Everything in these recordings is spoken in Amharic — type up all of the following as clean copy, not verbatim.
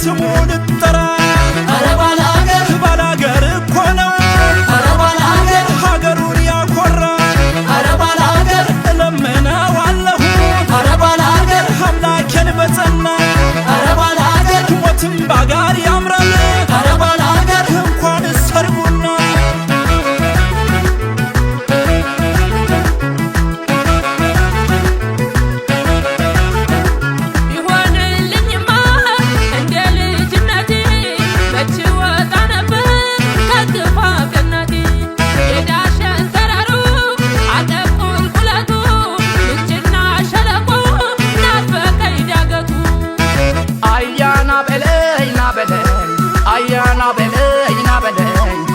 ስሙን ጠራ አረ ባላገር ባላገር እኮ ነው አረ ባላገር ሀገሩን ያኮራ አረ ባላገር እለምነዋለሁ አረ ባላገር አምላኬን በጸና አረ ባላገር ሞትም ባጋር ያምራል አረ ባላገር እንኳን ሰርጉና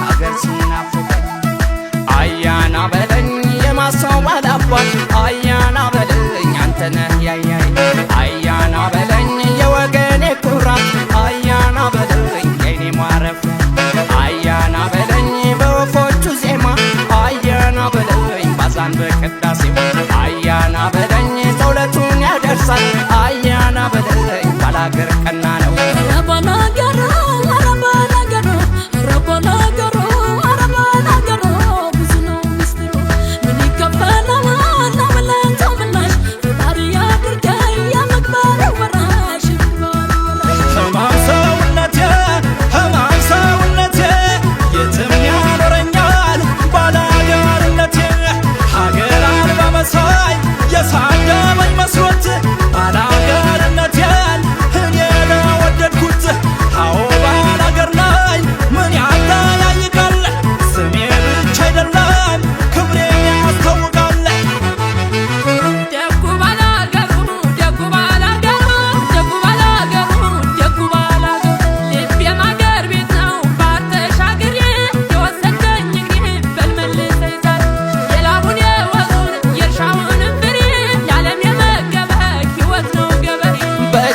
ሀገር ሲናፍቀኝ አያና በለኝ የማሰው ባላባት አያና በለኝ አንተነህ ያያይ አያና በለኝ የወገኔ ኩራት አያና በለኝ የኔ ማረፊያ አያና በለኝ በወፎቹ ዜማ አያና በለኝ ባዛን በቅዳሴው አያና በለኝ ጸውለቱን ያደርሳል አያና በለኝ ባላገር ቀና ነው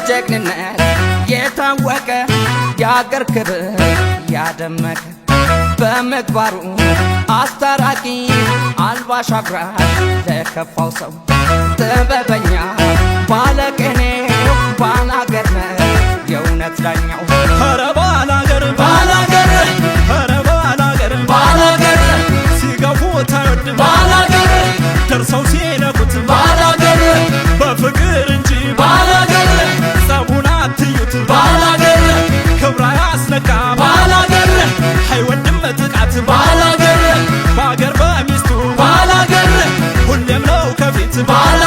ጀግንነት የታወቀ የአገር ክብር ያደመቀ በምግባሩ አስታራቂ አልባሽ አብራሽ ለከፋው ሰው ጥበበኛ ባለቅኔ ባላገር የእውነት ዳኛው ኧረ ባላገር ባላገር ኧረ ባላገር ባላገር ሲገፉ ተወድ ባላገር ደርሰው ሲነኩት ባላገር በፍቅር እንጂ ባላገር ጸቡን አትዩት ባላገር ክብራ ያስነካ ባላገር አይወድም ጥቃት ባላገር በአገር በሚስቱ ባላገር ሁሌም ነው ከፊት ባላገር